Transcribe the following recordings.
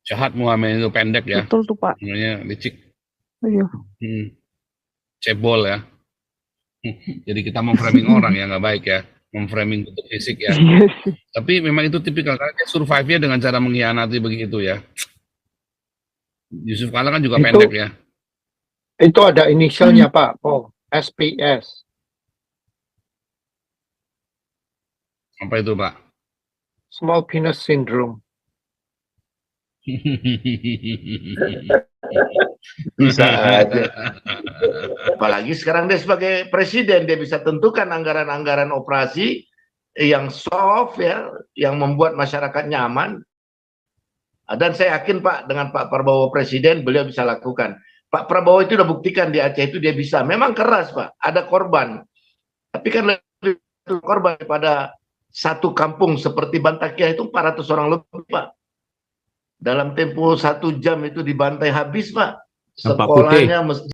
Jahat Muhammad itu pendek ya. Betul tuh Pak. Namanya licik. Iya. Cebol ya. Jadi kita memframing orang ya nggak baik ya. Memframing bentuk fisik ya. Iya sih. Tapi memang itu tipikal karena dia survive-nya dengan cara mengkhianati begitu ya. Yusuf Kala kan juga pendek ya. Itu ada inisialnya Pak, SPS. Apa itu Pak? Small penis syndrome. Bisa aja. Apalagi sekarang dia sebagai presiden, dia bisa tentukan anggaran-anggaran operasi yang soft ya, yang membuat masyarakat nyaman. Dan saya yakin Pak, dengan Pak Prabowo presiden, beliau bisa lakukan. Pak Prabowo itu udah buktikan di Aceh itu dia bisa. Memang keras Pak, ada korban. Tapi kan lebih korban pada satu kampung seperti Bantakia itu 400 orang lebih Pak. Dalam tempo 1 jam itu dibantai habis Pak. Sekolahnya mesti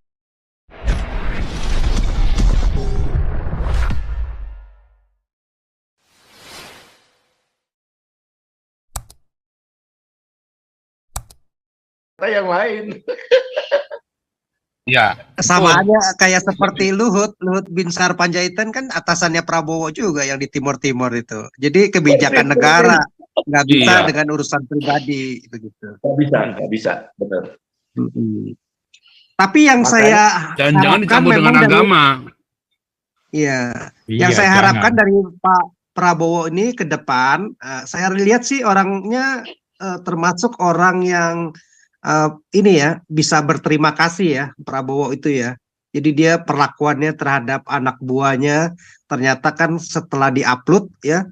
yang lain. Ya, sama aja kayak seperti Luhut Binsar Panjaitan kan atasannya Prabowo juga yang di Timur Timur itu. Jadi kebijakan negara nggak bisa dengan urusan pribadi begitu. Nggak bisa, benar. Tapi yang saya jangan dicampur dengan agama. Iya, yang saya harapkan dari Pak Prabowo ini ke depan, saya lihat sih orangnya termasuk orang yang ini ya bisa berterima kasih ya Prabowo itu ya. Jadi dia perlakuannya terhadap anak buahnya ternyata kan setelah diupload ya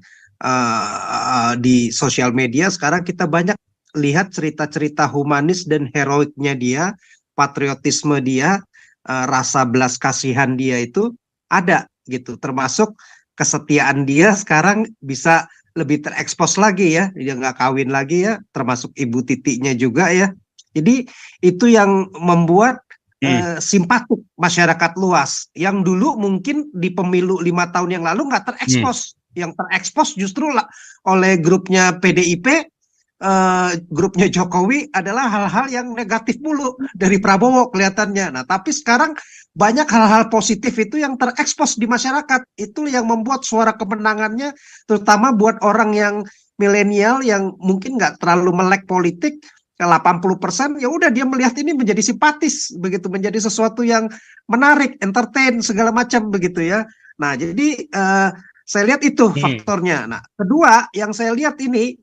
di sosial media sekarang kita banyak lihat cerita-cerita humanis dan heroiknya dia, patriotisme dia, rasa belas kasihan dia itu ada gitu. Termasuk kesetiaan dia sekarang bisa lebih terekspos lagi ya. Dia nggak kawin lagi ya, termasuk ibu titiknya juga ya. Jadi itu yang membuat simpatik masyarakat luas yang dulu mungkin di pemilu 5 tahun yang lalu nggak terekspos. Yang terekspos justru oleh grupnya PDIP, grupnya Jokowi adalah hal-hal yang negatif mulu dari Prabowo kelihatannya. Nah tapi sekarang banyak hal-hal positif itu yang terekspos di masyarakat. Itu yang membuat suara kemenangannya terutama buat orang yang milenial yang mungkin nggak terlalu melek politik, 80% ya udah dia melihat ini menjadi simpatis begitu, menjadi sesuatu yang menarik, entertain segala macam begitu ya. Nah jadi saya lihat itu faktornya. Nah kedua yang saya lihat ini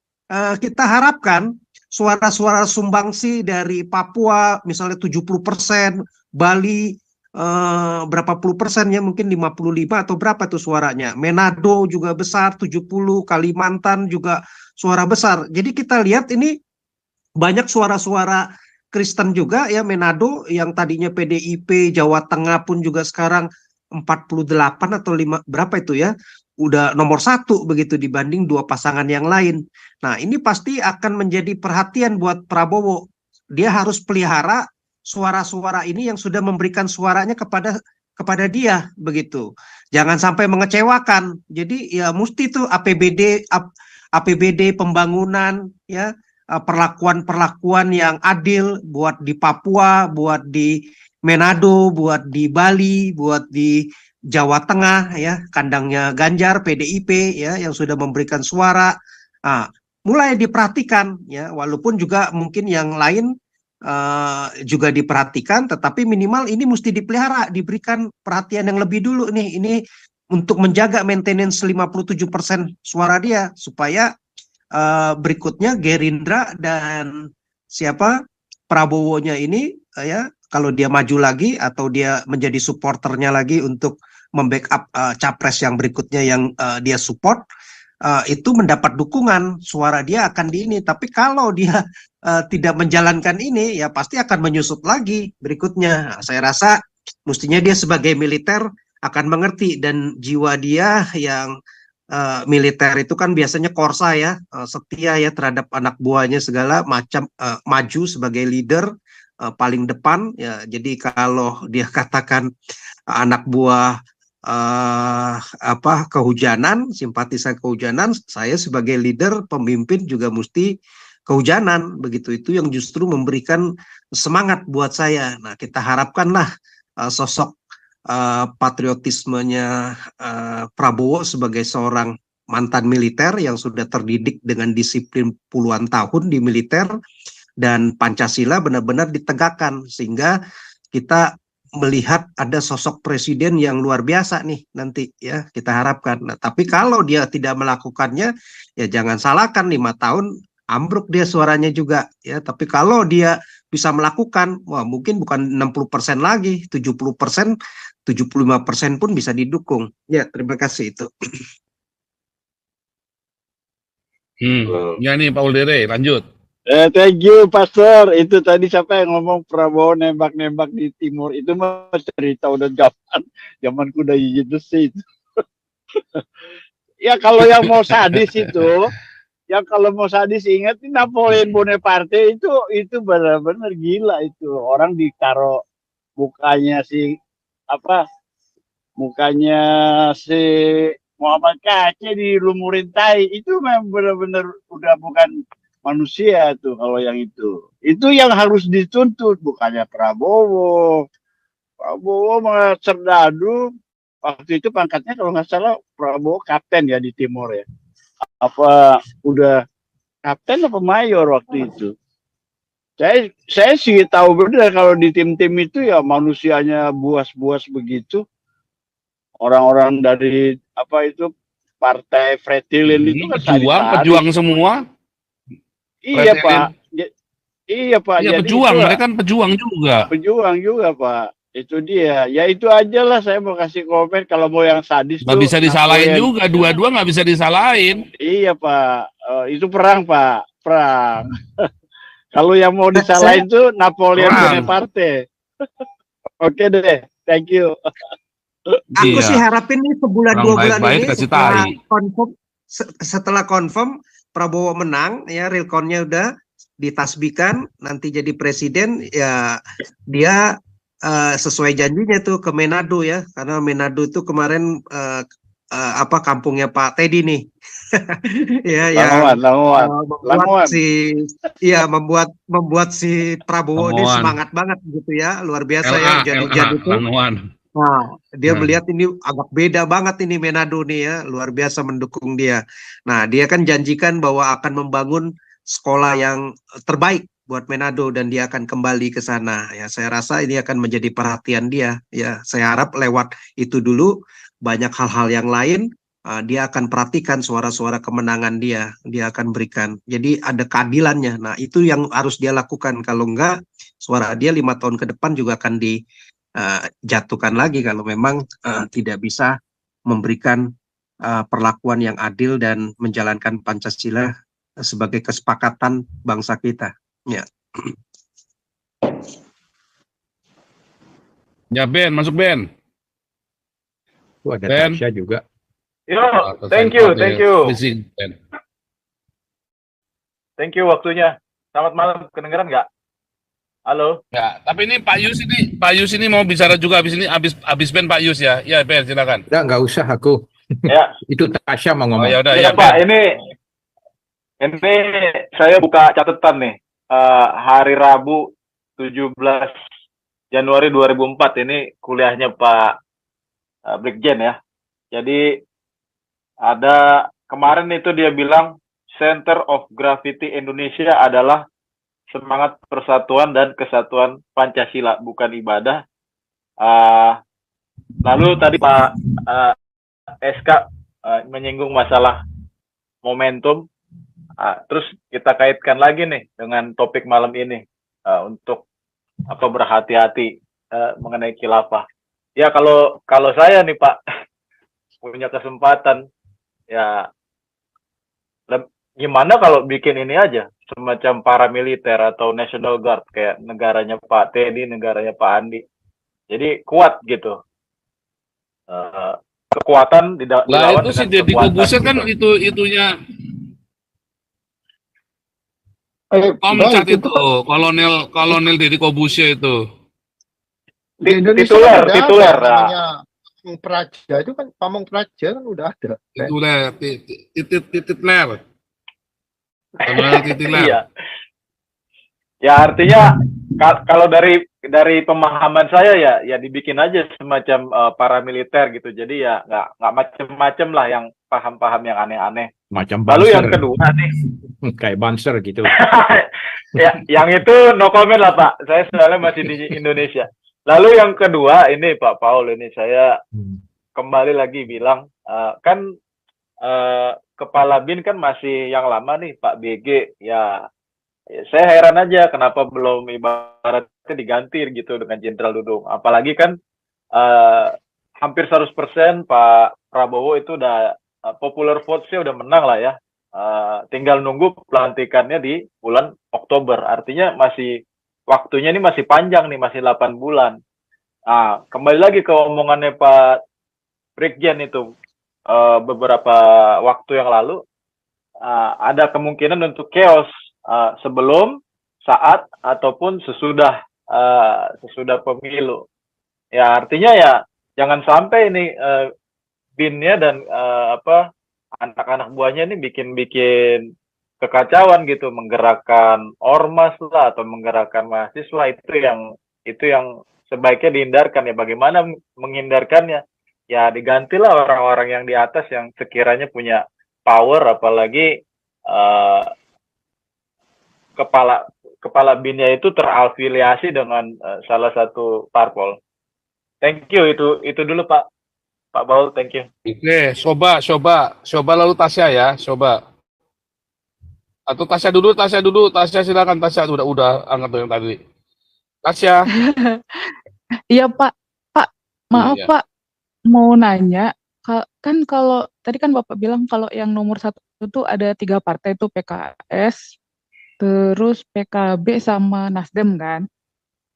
kita harapkan suara-suara sumbangsi dari Papua misalnya 70%, Bali berapa puluh persen ya mungkin 55 atau berapa itu suaranya. Manado juga besar 70, Kalimantan juga suara besar. Jadi kita lihat ini banyak suara-suara Kristen juga ya, Manado yang tadinya PDIP, Jawa Tengah pun juga sekarang 48 atau 5 berapa itu ya, udah nomor 1 begitu dibanding 2 pasangan yang lain. Nah ini pasti akan menjadi perhatian buat Prabowo. Dia harus pelihara suara-suara ini yang sudah memberikan suaranya kepada dia begitu. Jangan sampai mengecewakan. Jadi ya mesti tuh APBD pembangunan ya, perlakuan-perlakuan yang adil buat di Papua, buat di Manado, buat di Bali, buat di Jawa Tengah ya, kandangnya Ganjar, PDIP ya yang sudah memberikan suara. Mulai diperhatikan ya, walaupun juga mungkin yang lain juga diperhatikan, tetapi minimal ini mesti dipelihara, diberikan perhatian yang lebih dulu nih. Ini untuk menjaga maintenance 57% suara dia supaya berikutnya Gerindra dan Prabowo-nya ini ya kalau dia maju lagi atau dia menjadi supporternya lagi untuk membackup capres yang berikutnya yang dia support, itu mendapat dukungan, suara dia akan di ini. Tapi kalau dia tidak menjalankan ini ya pasti akan menyusut lagi berikutnya. Nah, saya rasa mestinya dia sebagai militer akan mengerti, dan jiwa dia yang militer itu kan biasanya korsa ya, setia ya terhadap anak buahnya segala macam, maju sebagai leader paling depan ya. Jadi kalau dia katakan anak buah kehujanan, simpatisan kehujanan, saya sebagai leader pemimpin juga mesti kehujanan begitu. Itu yang justru memberikan semangat buat saya. Nah, kita harapkanlah sosok patriotismenya Prabowo sebagai seorang mantan militer yang sudah terdidik dengan disiplin puluhan tahun di militer, dan Pancasila benar-benar ditegakkan sehingga kita melihat ada sosok presiden yang luar biasa nih nanti ya, kita harapkan. Nah, tapi kalau dia tidak melakukannya ya jangan salahkan, 5 tahun ambruk dia suaranya juga ya. Tapi kalau dia bisa melakukan, wah mungkin bukan 60% lagi, 70%, 75% pun bisa didukung. Ya, terima kasih itu. Ya nih Pak Uldere, lanjut. Thank you, Pastor. Itu tadi siapa yang ngomong Prabowo nembak-nembak di timur, itu mah cerita udah zamanku udah gitu sih. Ya kalau yang mau sadis itu, yang kalau mau sadis ingat Napoleon Bonaparte itu benar-benar gila itu. Orang ditaruh mukanya mukanya si Muhammad Kacé dilumurin tai, itu memang benar-benar udah bukan manusia tuh kalau yang itu yang harus dituntut, bukannya Prabowo mah serdadu. Waktu itu pangkatnya kalau nggak salah Prabowo kapten ya di Timur ya, apa udah kapten apa mayor waktu itu. Saya sih tahu benar kalau di tim-tim itu ya manusianya buas-buas begitu, orang-orang dari partai Fretilin itu kan pejuang semua. Iya Pak. Iya Pak. Iya, pejuang, mereka kan pejuang juga. Pejuang juga Pak. Itu dia. Ya itu aja lah saya mau kasih komen. Kalau mau yang sadis nggak bisa disalahin juga, dua-dua nggak bisa disalahin. Iya Pak. Itu perang Pak, perang. Kalau yang mau disalahin tuh Napoleon Bonaparte. Oke deh, thank you. Aku sih harapin nih sebulan 2 bulan ini setelah confirm Prabowo menang ya, real count-nya udah ditasbihkan, nanti jadi presiden ya, dia sesuai janjinya tuh ke Manado ya, karena Manado itu kemarin kampungnya Pak Teddy nih. Ya membuat si Prabowo ini semangat banget gitu ya, luar biasa ya hujan-hujan itu. Nah, dia melihat ini agak beda banget ini Manado nih ya, luar biasa mendukung dia. Nah, dia kan janjikan bahwa akan membangun sekolah yang terbaik buat Manado dan dia akan kembali ke sana. Ya, saya rasa ini akan menjadi perhatian dia. Ya, saya harap lewat itu dulu banyak hal-hal yang lain dia akan perhatikan suara-suara kemenangan dia akan berikan. Jadi ada keadilannya. Nah, itu yang harus dia lakukan. Kalau enggak, suara dia 5 tahun ke depan juga akan dijatuhkan lagi kalau memang tidak bisa memberikan perlakuan yang adil dan menjalankan Pancasila sebagai kesepakatan bangsa kita. Ya. Ya Ben, masuk Ben. Ada Tasya juga. Yo, thank you. Thank you waktunya. Selamat malam, kedengeran nggak? Halo. Ya, tapi ini Pak Yus ini mau bicara juga habis Ben Pak Yus ya. Ya Ben, silakan. Nggak usah aku. Ya. Itu Tasya mau ngomong. Oh, ya udah ya Pak, ini saya buka catatan nih. Hari Rabu 17 Januari 2004 ini kuliahnya Pak Brigjen ya. Jadi ada kemarin itu dia bilang Center of Gravity Indonesia adalah semangat persatuan dan kesatuan Pancasila, bukan ibadah. Lalu tadi Pak SK menyinggung masalah momentum. Terus kita kaitkan lagi nih dengan topik malam ini untuk berhati-hati mengenai khilafah. Ya kalau saya nih Pak punya kesempatan ya, gimana kalau bikin ini aja semacam paramiliter atau National Guard kayak negaranya Pak Teddy, negaranya Pak Andi. Jadi kuat gitu. Kekuatan dilawan dengan itu si Deddy Corbuzier kan gitu. itunya Komcat itu Kolonel Deddy Corbuzier itu. Di Indonesia tituler namanya Praja itu kan, Pamong Praja kan udah ada. Tituler. Saudara titilar. Iya. Ya artinya kalau dari pemahaman saya ya dibikin aja semacam paramiliter gitu. Jadi ya nggak macem-macem lah yang paham-paham yang aneh-aneh. Macam Lalu banser. yang kedua nih, Kayak banser gitu. ya yang itu no comment lah Pak. Saya soalnya masih di Indonesia. Lalu yang kedua ini Pak Paul, ini saya kembali lagi bilang kan kepala BIN kan masih yang lama nih Pak BG ya. Saya heran aja kenapa belum ibaratnya diganti gitu dengan Jenderal Dudung. Apalagi kan hampir 100% Pak Prabowo itu udah popular vote-nya udah menang lah ya. Tinggal nunggu pelantikannya di bulan Oktober. Artinya masih waktunya ini masih panjang nih, masih 8 bulan. Nah, kembali lagi ke omongannya Pak Brigjen itu beberapa waktu yang lalu ada kemungkinan untuk chaos sebelum, saat ataupun sesudah pemilu. Ya artinya ya jangan sampai ini BIN-nya dan anak-anak buahnya ini bikin kekacauan gitu, menggerakkan ormas lah atau menggerakkan mahasiswa. Itu yang sebaiknya dihindarkan ya. Bagaimana menghindarkannya? Ya digantilah orang-orang yang di atas yang sekiranya punya power, apalagi kepala BIN-nya itu terafiliasi dengan salah satu parpol. Thank you, itu dulu Pak Paul, thank you. Oke, coba lalu Tasya ya, coba. Atau Tasya dulu, silakan Tasya, udah angkat yang tadi. Tasya. Iya Pak, maaf Iya. Pak, mau nanya, kan kalau tadi kan Bapak bilang kalau yang nomor 1 itu ada 3 partai itu PKS, terus PKB sama Nasdem kan.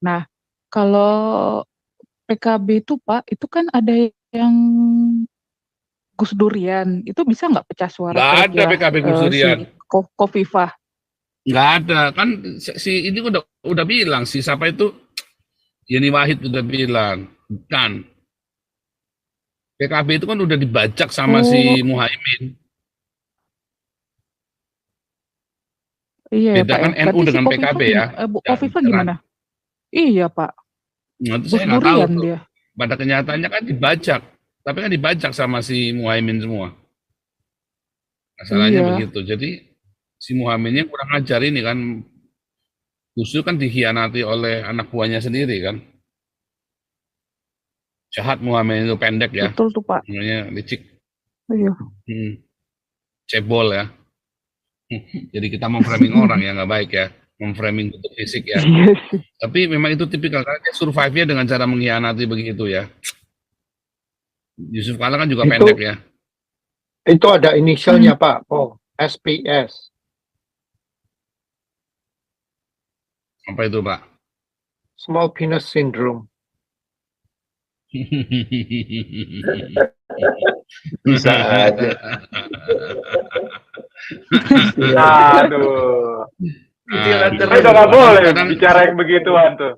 Nah, kalau PKB itu Pak, itu kan ada yang Gus Durian, itu bisa nggak pecah suara Nggak ada kira-kira PKB Gus Durian. si Kofifah? Nggak ada, kan si ini udah bilang, si siapa itu, Yeni Wahid udah bilang, bukan. PKB itu kan udah dibajak sama si Muhaimin. Iya Beda Pak kan ya. NU Berarti dengan si PKB ya. Bu Ya, Kofifah beneran. gimana? Iya Pak, Nah, itu Gus saya nggak tahu Durian tuh. dia. Pada kenyataannya kan dibajak, tapi kan dibajak sama si Muhaimin semua. Masalahnya Iya. begitu. Jadi si Muhaiminnya kurang ajar ini kan, justru kan dikhianati oleh anak buahnya sendiri kan. Jahat Muhaimin itu, pendek ya, Betul tuh Pak. namanya licik, Iya. cebol ya. Jadi kita memframing orang yang nggak baik ya, memframing bentuk fisik ya. Iya sih. Tapi memang itu tipikal, karena dia survive-nya dengan cara mengkhianati begitu ya. Yusuf Kala kan juga Itu- pendek ya. Itu ada inisialnya Pak, SPS. Apa itu Pak? Small Penis Syndrome. Bisa aja. Aduh, Ah, saya udah nggak boleh kadang- bicara yang begituan tuh.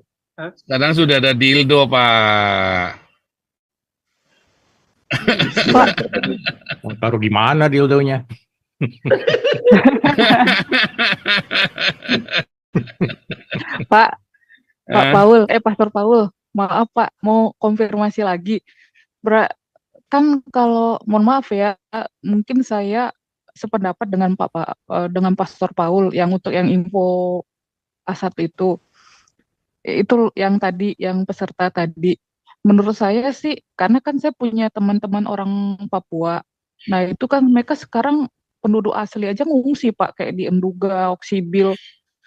Kadang sudah ada dildo Pak. Taruh di mana dildonya? Pak Eh? Paul, Pastor Paul, maaf Pak, mau konfirmasi lagi. Kan kalau, mohon maaf ya, mungkin saya sependapat dengan dengan Pastor Paul yang untuk yang info A1 itu yang tadi, yang peserta tadi. Menurut saya sih, karena kan saya punya teman-teman orang Papua. Nah itu kan mereka sekarang penduduk asli aja ngungsi Pak, kayak di Enduga, Oksibil.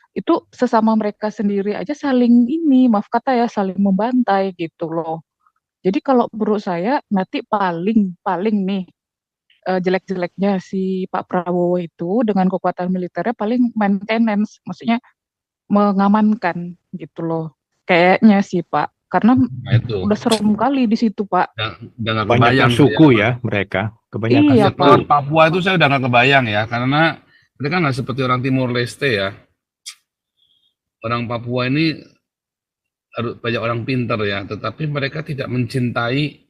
Itu sesama mereka sendiri aja saling maaf kata ya, saling membantai gitu loh. Jadi kalau menurut saya nanti paling nih jelek-jeleknya si Pak Prabowo itu dengan kekuatan militernya paling maintenance, maksudnya mengamankan gitu loh. Kayaknya sih Pak, karena Nah, itu. udah serem kali di situ Pak. Udah nggak Banyak kebayang suku ya mereka. Kebanyakan Iya, suku. Pak. Papua itu saya udah nggak kebayang ya, karena mereka nggak seperti orang Timur Leste ya. Orang Papua ini harus banyak orang pintar ya, tetapi mereka tidak mencintai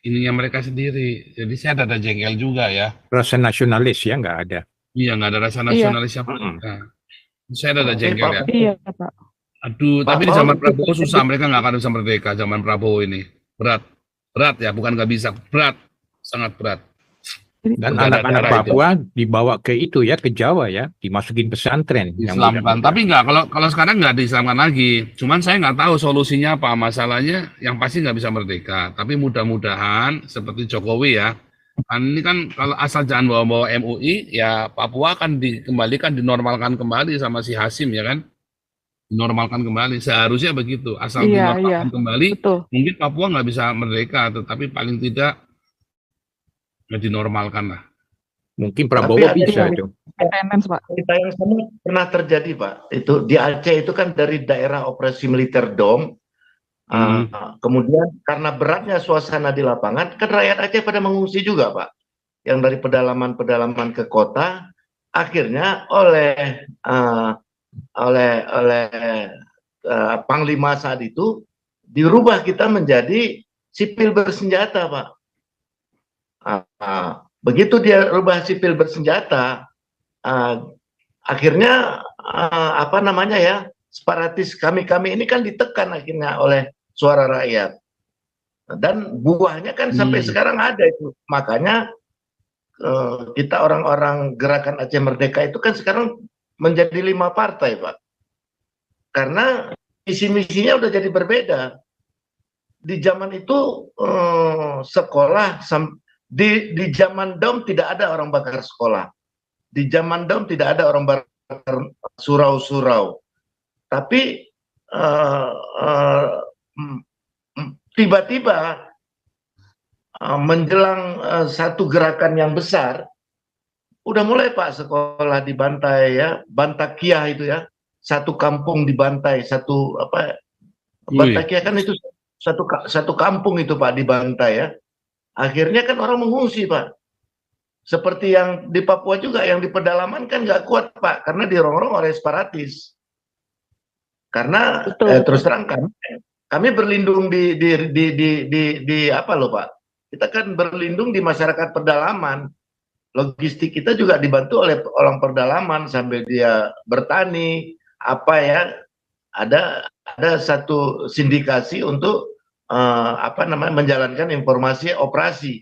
ininya mereka sendiri. Jadi saya ada jengkel juga ya. Rasa nasionalis ya nggak ada. Iya, nggak ada rasa Iya, nasionalisnya. Mm-mm. Nah, saya ada Oke, jengkel ya. Pak. iya Pak. Aduh, Pak tapi di Paul, zaman Prabowo susah, mereka nggak akan bisa merdeka. Zaman Prabowo ini berat, berat ya, bukan nggak bisa, berat, sangat berat. Dan Berdarah-darah anak-anak itu. Papua dibawa ke itu ya, ke Jawa ya, dimasukin pesantren yang Islamkan, muda-muda. tapi nggak, kalau sekarang nggak diislamkan lagi. Cuman saya nggak tahu solusinya apa. Masalahnya yang pasti nggak bisa merdeka. Tapi mudah-mudahan seperti Jokowi ya. Kan ini kan kalau asal jangan bawa-bawa MUI, ya Papua akan dikembalikan, dinormalkan kembali sama si Hasim ya kan. Dinormalkan kembali. Seharusnya begitu. Asal Iya, iya, dinormalkan kembali, betul. mungkin Papua nggak bisa merdeka, tetapi paling tidak dinormalkan lah. Mungkin Prabowo ada bisa Iya, itu. maintenance Pak. cerita yang sama pernah terjadi, Pak. Itu di Aceh itu kan dari daerah operasi militer DOM. Kemudian karena beratnya suasana di lapangan, kan rakyat Aceh pada mengungsi juga, Pak. Yang dari pedalaman-pedalaman ke kota, akhirnya oleh Panglima saat itu dirubah kita menjadi sipil bersenjata, Pak. Begitu dia rubah sipil bersenjata, akhirnya apa namanya ya, separatis kami ini kan ditekan akhirnya oleh suara rakyat, dan buahnya kan sampai sekarang ada itu. Makanya kita orang-orang gerakan Aceh Merdeka itu kan sekarang menjadi 5 partai, Pak, karena misi-misinya udah jadi berbeda. Di zaman itu sekolah di zaman DOM tidak ada orang bakar sekolah. Di zaman DOM tidak ada orang bakar surau-surau. Tapi tiba-tiba menjelang satu gerakan yang besar, udah mulai, Pak, sekolah dibantai ya, Bantakiah itu ya, satu kampung dibantai, satu apa? Bantakiah kan itu satu kampung itu, Pak, dibantai ya. Akhirnya kan orang mengungsi, Pak. Seperti yang di Papua juga, yang di pedalaman kan nggak kuat, Pak, karena dirongrong oleh separatis. Karena terus terang kami berlindung di apa loh, Pak? Kita kan berlindung di masyarakat pedalaman. Logistik kita juga dibantu oleh orang pedalaman sambil dia bertani, apa ya? Ada satu sindikasi untuk apa namanya, menjalankan informasi operasi.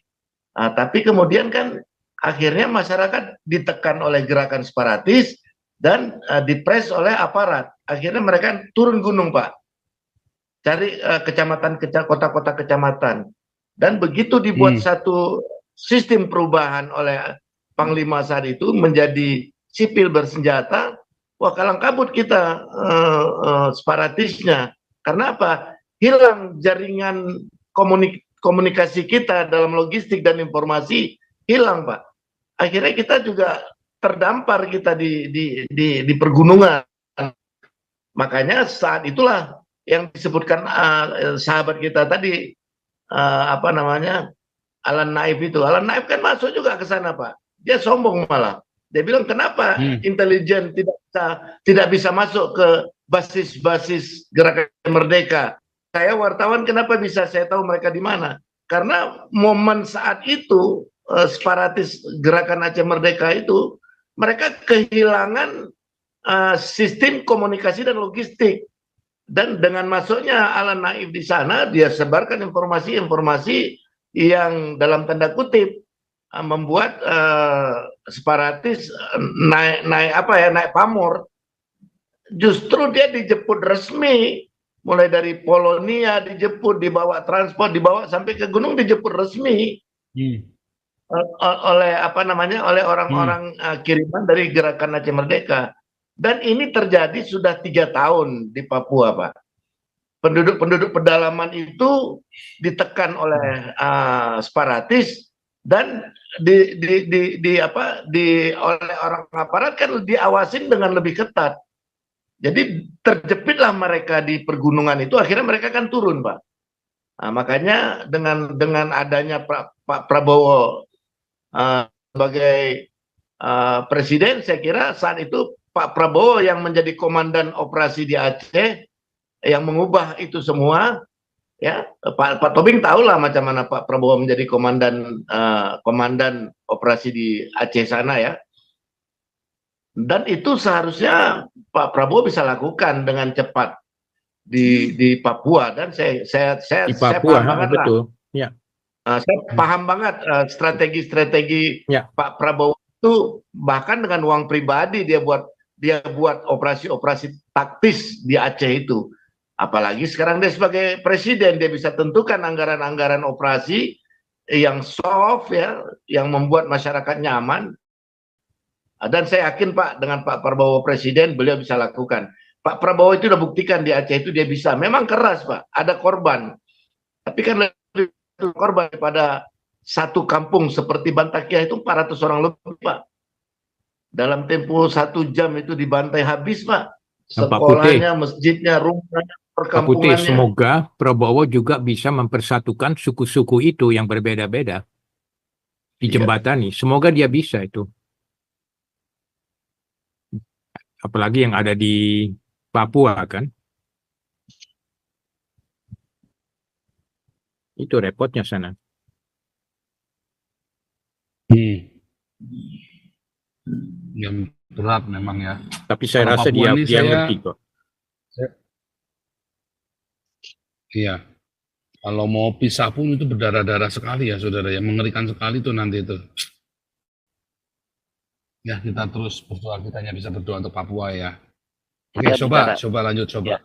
Tapi kemudian kan akhirnya masyarakat ditekan oleh gerakan separatis dan dipres oleh aparat. Akhirnya mereka turun gunung, Pak, cari kota-kota kecamatan. Dan begitu dibuat satu sistem perubahan oleh Panglima saat itu menjadi sipil bersenjata, wah, kalang kabut kita separatisnya. Karena apa? Hilang jaringan komunikasi kita dalam logistik dan informasi, hilang, Pak. Akhirnya kita juga terdampar kita di pergunungan. Makanya saat itulah yang disebutkan sahabat kita tadi, apa namanya, Alan Naif itu. Alan Naif kan masuk juga ke sana, Pak. Dia sombong malah. Dia bilang, kenapa intelijen tidak bisa masuk ke basis-basis gerakan Merdeka? Saya wartawan, kenapa bisa saya tahu mereka di mana? Karena momen saat itu separatis gerakan Aceh Merdeka itu, mereka kehilangan sistem komunikasi dan logistik. Dan dengan masuknya Alan Naif di sana, dia sebarkan informasi-informasi yang dalam tanda kutip membuat separatis naik pamor. Justru dia dijemput resmi, mulai dari Polonia dijemput, dibawa transport, dibawa sampai ke gunung, dijemput resmi oleh apa namanya, oleh orang-orang kiriman dari gerakan Aceh Merdeka. Dan ini terjadi sudah 3 tahun di Papua, Pak. Penduduk pedalaman itu ditekan oleh separatis, dan oleh orang aparat kan diawasin dengan lebih ketat. Jadi terjepitlah mereka di pergunungan itu, akhirnya mereka kan turun, Pak. Makanya dengan adanya Pak Prabowo sebagai presiden, saya kira saat itu Pak Prabowo yang menjadi komandan operasi di Aceh, yang mengubah itu semua, ya. Pak Tobing tahu lah macam mana Pak Prabowo menjadi komandan operasi di Aceh sana, ya. Dan itu seharusnya Pak Prabowo bisa lakukan dengan cepat di Papua, dan saya Di paham Papua, banget lah. betul. Ya. Saya paham banget strategi-strategi Ya. Pak Prabowo itu, bahkan dengan uang pribadi dia buat operasi-operasi taktis di Aceh itu. Apalagi sekarang dia sebagai presiden, dia bisa tentukan anggaran-anggaran operasi yang soft ya, yang membuat masyarakat nyaman. Dan saya yakin Pak, dengan Pak Prabowo presiden, beliau bisa lakukan. Pak Prabowo itu udah buktikan di Aceh itu dia bisa. Memang keras Pak, ada korban. Tapi kan lebih korban pada satu kampung seperti Bantakiah itu 400 orang lebih Pak. Dalam tempo 1 jam itu dibantai habis Pak. Sekolahnya, masjidnya, rumahnya, Pak Putih, perkampungannya. semoga Prabowo juga bisa mempersatukan suku-suku itu yang berbeda-beda. Dijembatani. Semoga dia bisa itu. Apalagi yang ada di Papua kan. Itu repotnya sana. Yang berat memang ya. Tapi saya Kalau rasa Papua ini dia saya- ngerti kok. Iya. Kalau mau pisah pun itu berdarah-darah sekali ya saudara ya. Mengerikan sekali tuh nanti itu. Ya kita terus berdoa, kita hanya bisa berdoa untuk Papua ya. Oke, Ya, coba bicara. lanjut coba. Ya.